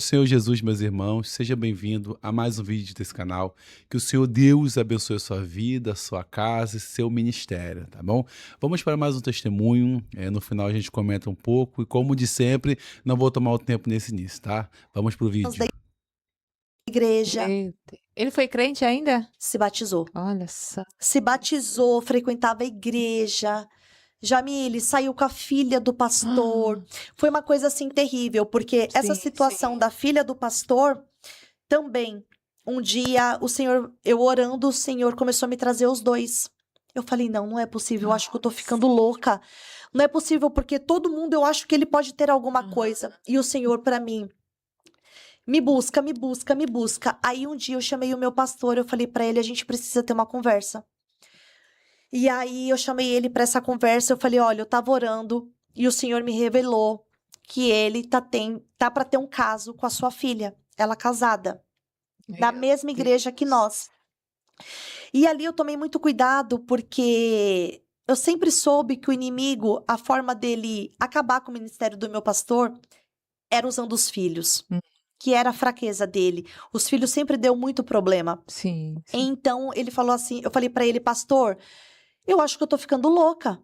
Senhor Jesus, meus irmãos, seja bem-vindo a mais um vídeo desse canal. Que o Senhor Deus abençoe a sua vida, a sua casa e seu ministério, tá bom? Vamos para mais um testemunho. No final a gente comenta um pouco e, como de sempre, não vou tomar o tempo nesse início, tá? Vamos pro Da vídeo. igreja, Ele foi crente ainda? se batizou. Olha só. Se batizou, frequentava a igreja. Jamile saiu com a filha do pastor. Foi uma coisa assim terrível, porque essa Sim, situação sim. da filha do pastor também. Um dia, eu orando, o Senhor começou a me trazer os dois. Eu falei, não é possível, eu acho que eu tô ficando louca. Não é possível, porque todo mundo, eu acho que ele pode ter alguma coisa. E o Senhor, pra mim, me busca, me busca, me busca. Aí um dia eu chamei o meu pastor, eu falei pra ele, a gente precisa ter uma conversa. E aí eu chamei ele pra essa conversa, eu falei, olha, eu tava orando e o Senhor me revelou que ele tá para ter um caso com a sua filha, ela casada, na Meu mesma igreja que Deus. nós. E ali eu tomei muito cuidado porque eu sempre soube que o inimigo, a forma dele acabar com o ministério do meu pastor era usando os filhos. Que era a fraqueza dele. Os filhos sempre deu muito problema. Sim, sim. Então, ele falou assim, eu falei pra ele, pastor, eu acho que eu tô ficando louca.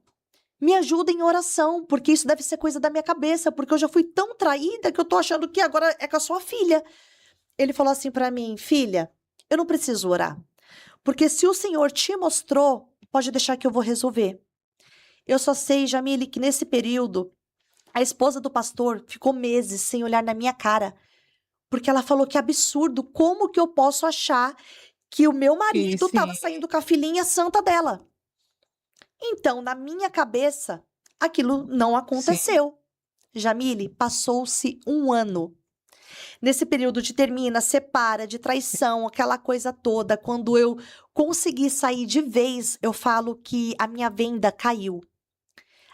Me ajuda em oração, porque isso deve ser coisa da minha cabeça, porque eu já fui tão traída que eu tô achando que agora é com a sua filha. Ele falou assim pra mim, filha, eu não preciso orar, porque se o Senhor te mostrou, pode deixar que eu vou resolver. Eu só sei, Jamile, que nesse período, a esposa do pastor ficou meses sem olhar na minha cara, porque ela falou que absurdo, como que eu posso achar que o meu marido estava sim. saindo com a filhinha santa dela? Então, na minha cabeça, aquilo não aconteceu. Jamile, passou-se um ano. Nesse período de termina, separa, de traição, aquela coisa toda, quando eu consegui sair de vez, eu falo que a minha venda caiu.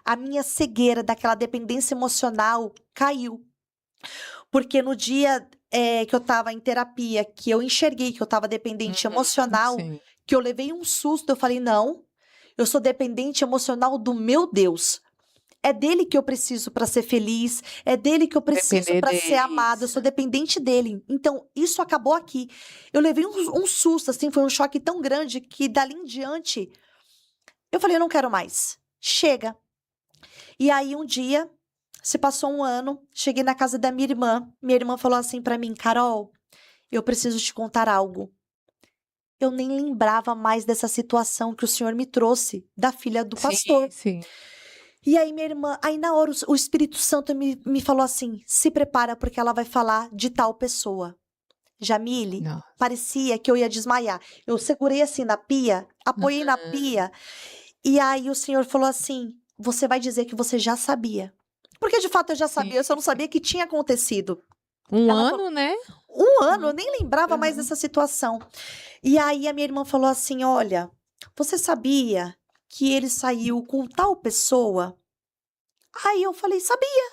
A minha cegueira daquela dependência emocional caiu. Porque no dia que eu estava em terapia, que eu enxerguei que eu estava dependente emocional, Sim. que eu levei um susto, eu falei, não, eu sou dependente emocional do meu Deus. É dele que eu preciso para ser feliz, é dele que eu preciso Depender para ser amada, eu deles. sou dependente dele. Então, isso acabou aqui. Eu levei um susto, assim, foi um choque tão grande que dali em diante, eu falei, eu não quero mais. Chega. E aí, um dia, se passou um ano, cheguei na casa da minha irmã falou assim para mim, Carol, eu preciso te contar algo. Eu nem lembrava mais dessa situação que o senhor me trouxe, da filha do pastor. Sim. E aí, minha irmã, aí na hora o Espírito Santo me falou assim: se prepara, porque ela vai falar de tal pessoa. Jamile, Nossa. parecia que eu ia desmaiar. Eu segurei assim na pia, apoiei na pia, e aí o Senhor falou assim: você vai dizer que você já sabia. Porque de fato eu já sabia, eu só não sabia que tinha acontecido. Um Ela ano, falou, né? um ano, eu nem lembrava mais Uhum. dessa situação. E aí a minha irmã falou assim: olha, você sabia que ele saiu com tal pessoa? Aí eu falei, sabia,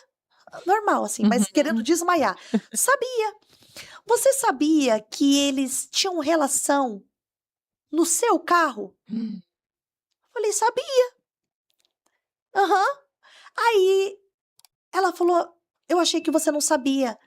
normal assim, mas querendo desmaiar. Sabia. Você sabia que eles tinham relação no seu carro? Falei, sabia. Aham. Aí ela falou, eu achei que você não sabia.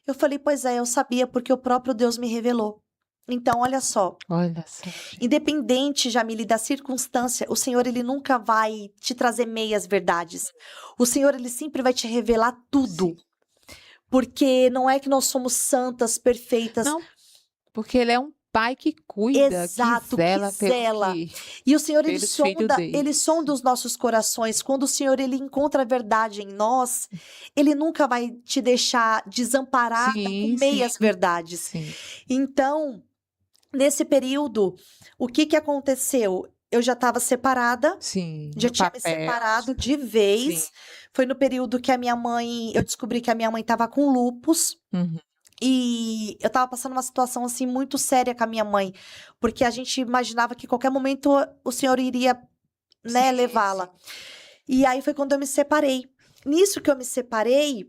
Eu falei, pois é, eu sabia porque o próprio Deus me revelou. Então, olha só, Olha só, gente. independente, Jamile, da circunstância, o Senhor, ele nunca vai te trazer meias verdades. O Senhor, ele sempre vai te revelar tudo. Sim. Porque não é que nós somos santas, perfeitas. Não, porque ele é um pai que cuida, Exato, que zela que zela. pelos E o Senhor, ele filhos ele deles. sonda os nossos corações. Quando o Senhor, ele encontra a verdade em nós, ele nunca vai te deixar desamparada com Sim. meias verdades. Sim. Então, nesse período, o que aconteceu? Eu já estava separada, Sim. já No tinha me papel. separado de vez. Sim. Foi no período que eu descobri que a minha mãe estava com lupus. Uhum. E eu estava passando uma situação, assim, muito séria com a minha mãe, porque a gente imaginava que qualquer momento o Senhor iria, né, Sim, levá-la. E aí foi quando eu me separei. Nisso que eu me separei,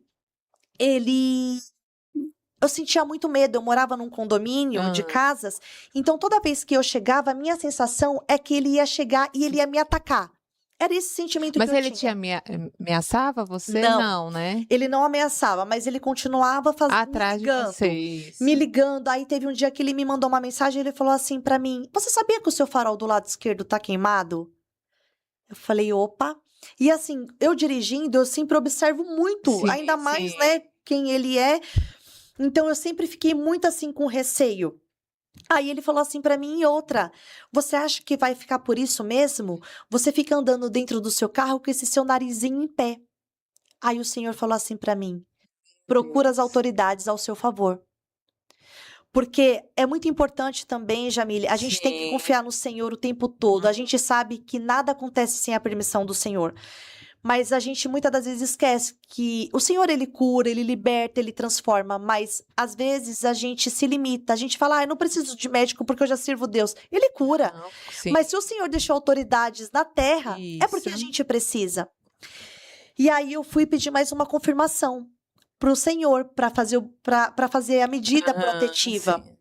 eu sentia muito medo, eu morava num condomínio de casas, então toda vez que eu chegava, a minha sensação é que ele ia chegar e ele ia me atacar. Era esse sentimento Mas que eu ele tinha. ameaçava você? Não. Não, né? Ele não ameaçava, mas ele continuava me Atrás de ligando. você, isso. Me ligando. Aí teve um dia que ele me mandou uma mensagem, ele falou assim pra mim: "Você sabia que o seu farol do lado esquerdo tá queimado?" Eu falei: "Opa". E assim, eu dirigindo, eu sempre observo muito, Sim, ainda mais, sim. né, quem ele é. Então eu sempre fiquei muito assim com receio. Aí ele falou assim pra mim: "E outra, você acha que vai ficar por isso mesmo? Você fica andando dentro do seu carro com esse seu narizinho em pé". Aí o Senhor falou assim pra mim: "Procura as Deus. autoridades ao seu favor". Porque é muito importante também, Jamile, a gente tem que Sim. confiar no Senhor o tempo todo. A gente sabe que nada acontece sem a permissão do Senhor. Mas a gente muitas das vezes esquece que o Senhor, ele cura, ele liberta, ele transforma. Mas às vezes a gente se limita. A gente fala: "Ah, eu não preciso de médico porque eu já sirvo Deus". Ele cura. Não, sim. Mas se o Senhor deixou autoridades na terra, é porque a Isso. gente precisa. E aí eu fui pedir mais uma confirmação para o Senhor, para fazer a medida Aham, protetiva. sim.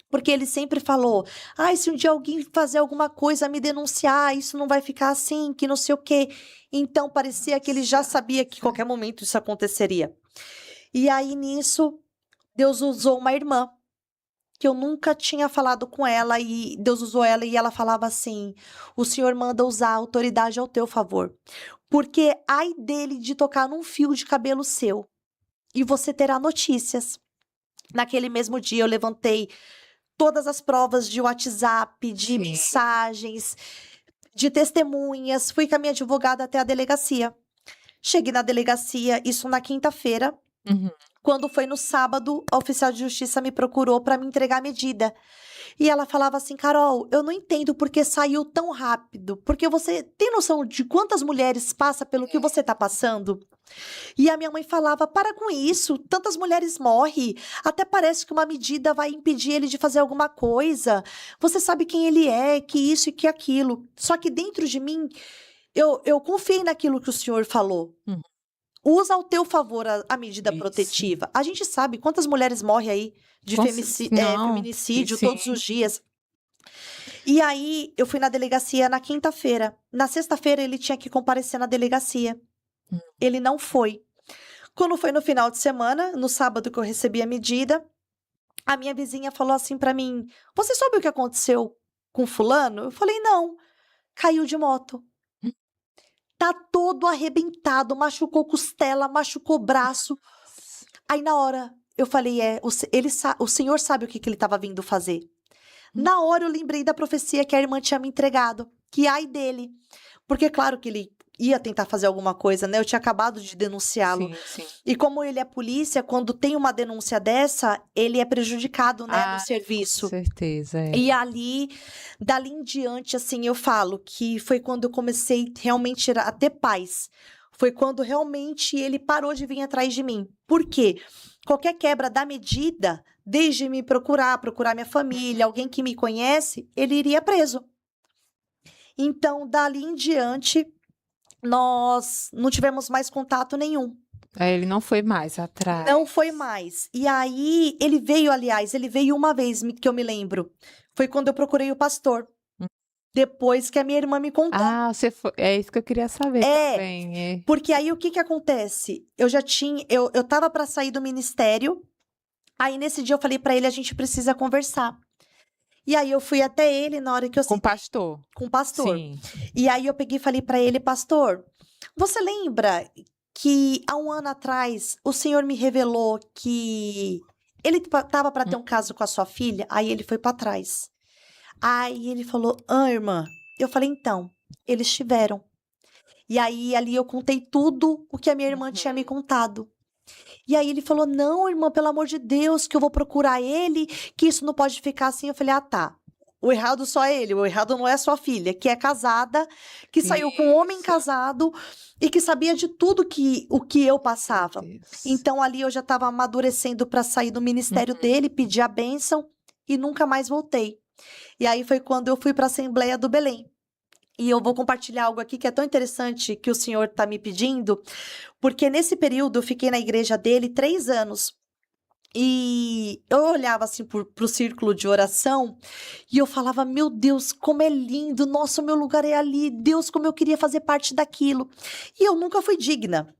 Porque ele sempre falou: "Ai, se um dia alguém fazer alguma coisa, me denunciar, isso não vai ficar assim, que não sei o quê". Então parecia que ele já Nossa, sabia que qualquer momento isso aconteceria. E aí nisso, Deus usou uma irmã, que eu nunca tinha falado com ela, e Deus usou ela e ela falava assim: "O Senhor manda usar a autoridade ao teu favor, porque ai dele de tocar num fio de cabelo seu, e você terá notícias". Naquele mesmo dia eu levantei todas as provas de WhatsApp, de Sim. mensagens, de testemunhas, fui com a minha advogada até a delegacia. Cheguei na delegacia, isso na quinta-feira. Uhum. Quando foi no sábado, a oficial de justiça me procurou para me entregar a medida. E ela falava assim: "Carol, eu não entendo porque saiu tão rápido. Porque você tem noção de quantas mulheres passa pelo que você está passando?" E a minha mãe falava: "Para com isso, tantas mulheres morrem. Até parece que uma medida vai impedir ele de fazer alguma coisa. Você sabe quem ele é, que isso e que aquilo". Só que dentro de mim, eu confiei naquilo que o Senhor falou. Uhum. Usa ao teu favor a medida Isso. protetiva. A gente sabe quantas mulheres morrem aí de Não, feminicídio sim. todos os dias. E aí, eu fui na delegacia na quinta-feira. Na sexta-feira, ele tinha que comparecer na delegacia. Hum. Ele não foi. Quando foi no final de semana, no sábado que eu recebi a medida, a minha vizinha falou assim pra mim: "Você soube o que aconteceu com fulano?" Eu falei: "Não, caiu de moto. Tá todo arrebentado, machucou costela, machucou braço". Nossa. Aí na hora eu falei: "É, o Senhor sabe o que que ele estava vindo fazer". Na hora eu lembrei da profecia que a irmã tinha me entregado, que ai dele. Porque claro que ele ia tentar fazer alguma coisa, né, eu tinha acabado de denunciá-lo. Sim. E como ele é polícia, quando tem uma denúncia dessa, ele é prejudicado, né, no Com serviço. certeza, é. E ali, dali em diante, assim, eu falo que foi quando eu comecei realmente a ter paz. Foi quando realmente ele parou de vir atrás de mim. Por quê? Qualquer quebra da medida, desde me procurar minha família, alguém que me conhece, ele iria preso. Então, dali em diante, nós não tivemos mais contato nenhum. Aí ele não foi mais atrás. Não foi mais. E aí, ele veio, aliás, ele veio uma vez, que eu me lembro. Foi quando eu procurei o pastor. Depois que a minha irmã me contou. Ah, você foi, é isso que eu queria saber É, também, é. porque aí o que que acontece? Eu tava para sair do ministério, aí nesse dia eu falei para ele: "A gente precisa conversar". E aí eu fui até ele na hora que eu Com o sentei pastor? com o pastor. Sim. E aí eu peguei e falei para ele: "Pastor, você lembra que há um ano atrás o senhor me revelou que ele tava para ter um caso com a sua filha?" Aí ele foi para trás. Aí ele falou: "Ah, irmã". Eu falei: "Então, eles tiveram". E aí ali eu contei tudo o que a minha irmã tinha me contado. E aí ele falou: "Não, irmã, pelo amor de Deus, que eu vou procurar ele, que isso não pode ficar assim". Eu falei: "Ah, tá. O errado só é ele, o errado não é a sua filha, que é casada, que saiu com um homem Isso. casado e que sabia de tudo o que eu passava". Meu Deus. Então ali eu já estava amadurecendo para sair do ministério dele, pedir a bênção e nunca mais voltei. E aí foi quando eu fui para a Assembleia do Belém. E eu vou compartilhar algo aqui que é tão interessante que o senhor está me pedindo, porque nesse período eu fiquei na igreja dele 3 anos. E que eu olhava assim pro círculo de oração e eu falava, meu Deus, como é lindo, nossa, o meu lugar é ali, Deus, como eu queria fazer parte daquilo. E eu nunca fui digna,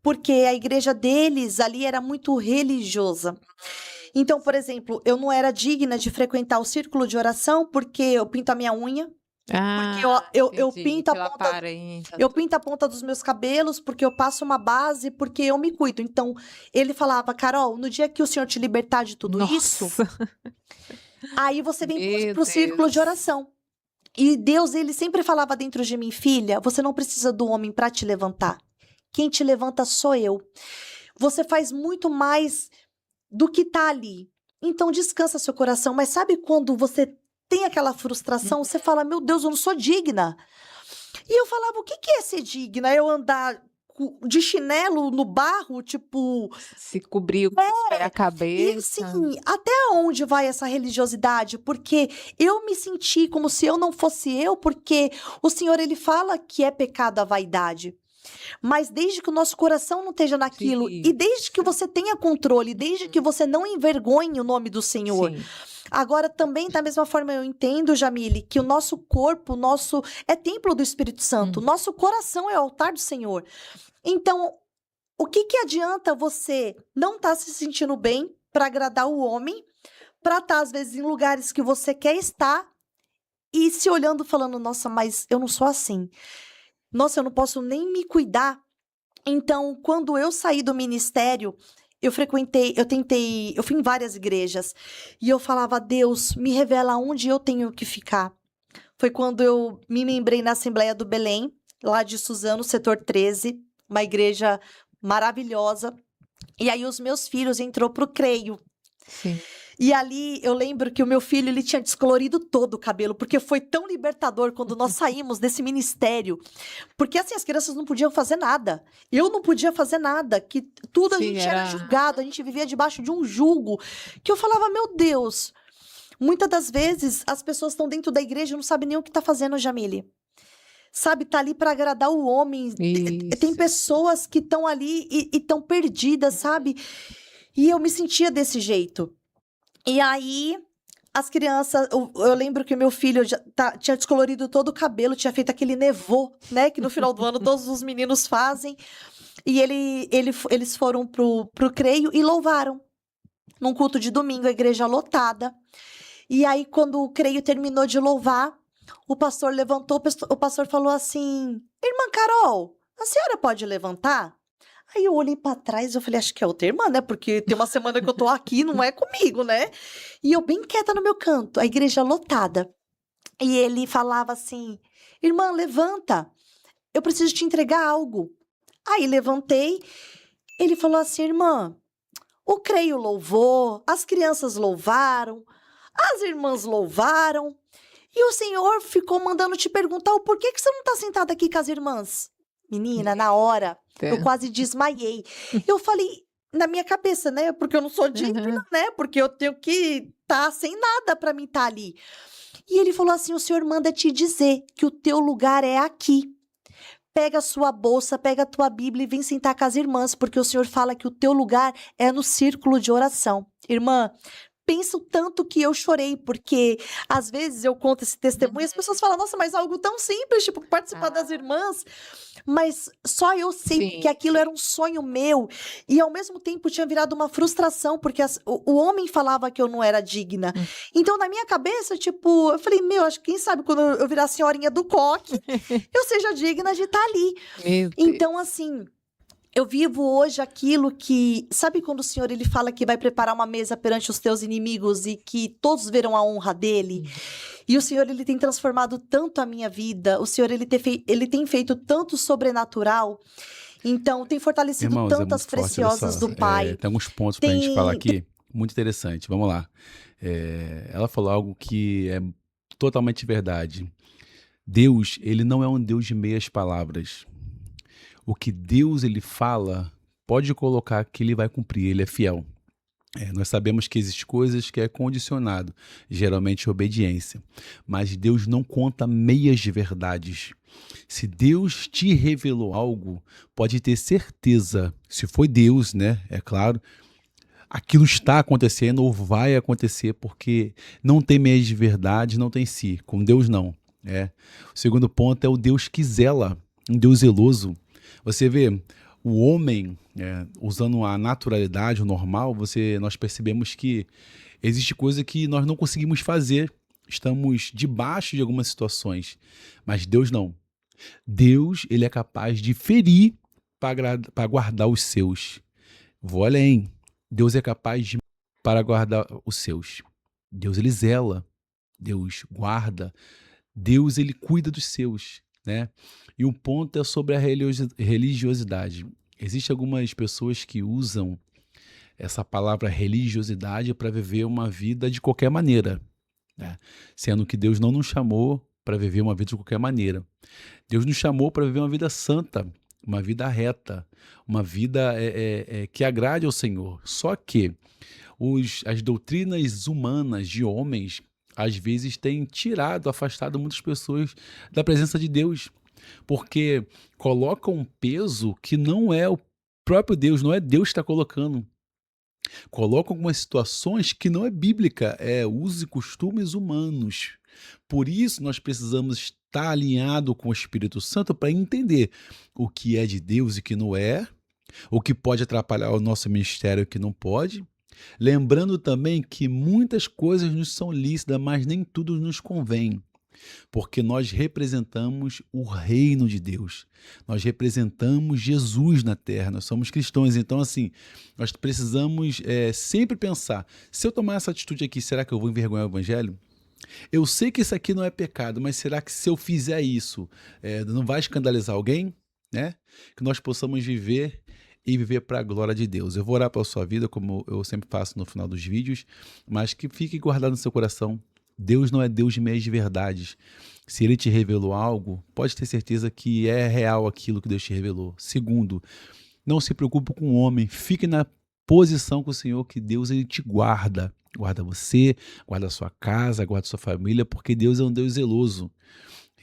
porque a igreja deles ali era muito religiosa. Então, por exemplo, eu não era digna de frequentar o círculo de oração porque eu pinto a minha unha, porque eu Entendi. pinto a Pela ponta, aparência. eu pinto a ponta dos meus cabelos, porque eu passo uma base, porque eu me cuido. Então, ele falava, Carol, no dia que o Senhor te libertar de tudo isso, Nossa, aí você vem meu pro círculo de Deus. oração. E Deus, ele sempre falava dentro de mim, filha, você não precisa do homem para te levantar. Quem te levanta sou eu. Você faz muito mais do que tá ali. Então descansa seu coração. Mas sabe quando você tem aquela frustração, você fala, meu Deus, eu não sou digna. E eu falava, o que é ser digna? Eu andar de chinelo no barro, tipo... Se cobriu a E cabeça. assim, até onde vai essa religiosidade? Porque eu me senti como se eu não fosse eu, porque o Senhor, ele fala que é pecado a vaidade. Mas desde que o nosso coração não esteja naquilo, e desde que você tenha controle, desde que você não envergonhe o nome do Senhor. Sim. Agora, também, da mesma forma, eu entendo, Jamile, que o nosso corpo, nosso é templo do Espírito Santo. Nosso coração é o altar do Senhor. Então, o que adianta você não estar se sentindo bem para agradar o homem, para estar, às vezes, em lugares que você quer estar e se olhando falando, nossa, mas eu não sou assim. Nossa, eu não posso nem me cuidar. Então, quando eu saí do ministério, eu fui em várias igrejas e eu falava, Deus, me revela onde eu tenho que ficar. Foi quando eu me membrei na Assembleia do Belém, lá de Suzano, setor 13, uma igreja maravilhosa. E aí os meus filhos entrou pro Creio. Sim. E ali eu lembro que o meu filho, ele tinha descolorido todo o cabelo, porque foi tão libertador quando nós saímos desse ministério. Porque assim, as crianças não podiam fazer nada. Eu não podia fazer nada, que tudo a Sim, gente era julgado, a gente vivia debaixo de um jugo, que eu falava, meu Deus, muitas das vezes as pessoas estão dentro da igreja e não sabem nem o que tá fazendo, Jamile. Sabe, tá ali para agradar o homem. Tem Isso. pessoas que estão ali e estão perdidas, sabe? E eu me sentia desse jeito. E aí, as crianças... Eu lembro que o meu filho tinha descolorido todo o cabelo, tinha feito aquele nevô, né? Que no final do ano todos os meninos fazem. E eles foram pro Creio e louvaram. Num culto de domingo, a igreja lotada. E aí, quando o Creio terminou de louvar, o pastor levantou, o pastor falou assim, irmã Carol, a senhora pode levantar? Aí eu olhei pra trás e eu falei, acho que é outra irmã, né? Porque tem uma semana que eu tô aqui, não é comigo, né? E eu bem quieta no meu canto, a igreja lotada. E ele falava assim, irmã, levanta, eu preciso te entregar algo. Aí levantei, ele falou assim, irmã, o Creio louvou, as crianças louvaram, as irmãs louvaram, e o Senhor ficou mandando te perguntar o porquê que você não tá sentada aqui com as irmãs. Menina, na hora, eu quase desmaiei. Eu falei, na minha cabeça, né? Porque eu não sou digna, né? Porque eu tenho que estar sem nada para mim estar ali. E ele falou assim, o Senhor manda te dizer que o teu lugar é aqui. Pega a sua bolsa, pega a tua Bíblia e vem sentar com as irmãs, porque o Senhor fala que o teu lugar é no círculo de oração. Irmã, penso tanto que eu chorei, porque às vezes eu conto esse testemunho e as pessoas falam, nossa, mas algo tão simples, tipo, participar das irmãs. Mas só eu sei que aquilo era um sonho meu. E ao mesmo tempo tinha virado uma frustração, porque o homem falava que eu não era digna. Então, na minha cabeça, tipo, eu falei, meu, acho que quem sabe quando eu virar a senhorinha do coque, eu seja digna de estar ali. Então, assim... Eu vivo hoje aquilo que... Sabe quando o Senhor, ele fala que vai preparar uma mesa perante os teus inimigos e que todos verão a honra dele? E o Senhor, ele tem transformado tanto a minha vida. O Senhor, ele tem feito tanto sobrenatural. Então, tem fortalecido Irmãos, tantas muito forte, preciosas do Pai. Tem alguns pontos pra gente falar aqui. Muito interessante. Vamos lá. Ela falou algo que é totalmente verdade. Deus, ele não é um Deus de meias palavras. O que Deus ele fala, pode colocar que ele vai cumprir, ele é fiel. Nós sabemos que existem coisas que é condicionado, geralmente obediência. Mas Deus não conta meias de verdades. Se Deus te revelou algo, pode ter certeza, se foi Deus, né? É claro, aquilo está acontecendo ou vai acontecer, porque não tem meios de verdade, não tem si. Com Deus, não. O segundo ponto é o Deus que zela, um Deus zeloso. Você vê, o homem, usando a naturalidade, o normal, nós percebemos que existe coisa que nós não conseguimos fazer. Estamos debaixo de algumas situações, mas Deus não. Deus, ele é capaz de ferir para guardar os seus. Vou além. Deus é capaz de para guardar os seus. Deus, ele zela. Deus guarda. Deus, ele cuida dos seus, né? E o ponto é sobre a religiosidade. Existem algumas pessoas que usam essa palavra religiosidade para viver uma vida de qualquer maneira, né? Sendo que Deus não nos chamou para viver uma vida de qualquer maneira. Deus nos chamou para viver uma vida santa, uma vida reta, uma vida que agrade ao Senhor. Só que as doutrinas humanas de homens, às vezes, têm afastado muitas pessoas da presença de Deus, porque colocam um peso que não é o próprio Deus, não é Deus que está colocando. Colocam algumas situações que não é bíblica, é usos e costumes humanos. Por isso, nós precisamos estar alinhado com o Espírito Santo para entender o que é de Deus e o que não é, o que pode atrapalhar o nosso ministério e o que não pode. Lembrando também que muitas coisas nos são lícitas, mas nem tudo nos convém, porque nós representamos o reino de Deus, nós representamos Jesus na terra, nós somos cristãos. Então, assim, nós precisamos sempre pensar, se eu tomar essa atitude aqui, será que eu vou envergonhar o evangelho? Eu sei que isso aqui não é pecado, mas será que se eu fizer isso, não vai escandalizar alguém? Né? Que nós possamos viver e viver para a glória de Deus. Eu vou orar pela sua vida, como eu sempre faço no final dos vídeos, mas que fique guardado no seu coração. Deus não é Deus de meias de verdades. Se Ele te revelou algo, pode ter certeza que é real aquilo que Deus te revelou. Segundo, não se preocupe com o homem, fique na posição com o Senhor, que Deus, ele te guarda. Guarda você, guarda a sua casa, guarda a sua família, porque Deus é um Deus zeloso.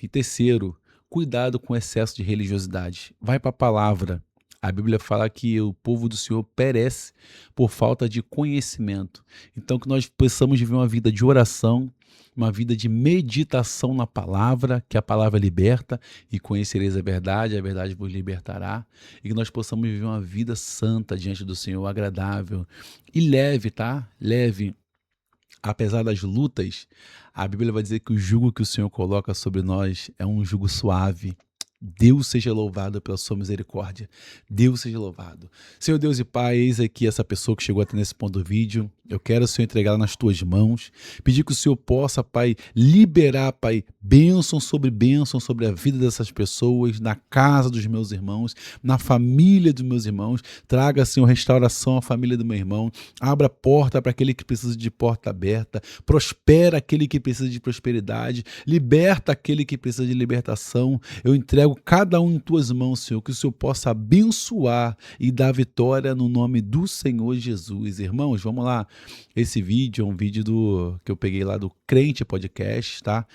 E terceiro, cuidado com o excesso de religiosidade. Vai para a palavra. A Bíblia fala que o povo do Senhor perece por falta de conhecimento. Então, que nós possamos viver uma vida de oração, uma vida de meditação na palavra, que a palavra liberta, e conhecereis a verdade vos libertará. E que nós possamos viver uma vida santa diante do Senhor, agradável e leve, tá? Leve. Apesar das lutas, a Bíblia vai dizer que o jugo que o Senhor coloca sobre nós é um jugo suave. Deus seja louvado pela sua misericórdia. Deus seja louvado. Senhor Deus e Pai, eis aqui essa pessoa que chegou até nesse ponto do vídeo. Eu quero, Senhor, entregá-la nas tuas mãos. Pedir que o Senhor possa, Pai, liberar, Pai, bênção sobre a vida dessas pessoas, na casa dos meus irmãos, na família dos meus irmãos. Traga, Senhor, restauração à família do meu irmão. Abra porta para aquele que precisa de porta aberta. Prospera aquele que precisa de prosperidade. Liberta aquele que precisa de libertação. Eu entrego cada um em tuas mãos, Senhor, que o Senhor possa abençoar e dar vitória no nome do Senhor Jesus. Irmãos, vamos lá. Esse vídeo é um vídeo que eu peguei lá do Crente Podcast, tá?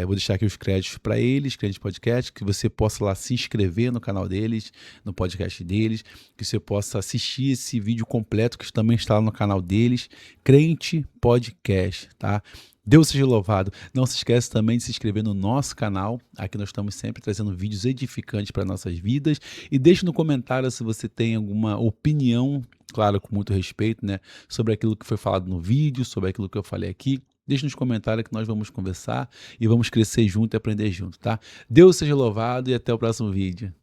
Vou deixar aqui os créditos para eles, Crente Podcast, que você possa lá se inscrever no canal deles, no podcast deles, que você possa assistir esse vídeo completo, que também está lá no canal deles, Crente Podcast, tá? Deus seja louvado. Não se esqueça também de se inscrever no nosso canal. Aqui nós estamos sempre trazendo vídeos edificantes para nossas vidas. E deixe no comentário se você tem alguma opinião, claro, com muito respeito, né, sobre aquilo que foi falado no vídeo, sobre aquilo que eu falei aqui. Deixe nos comentários que nós vamos conversar e vamos crescer junto e aprender junto, tá? Deus seja louvado e até o próximo vídeo.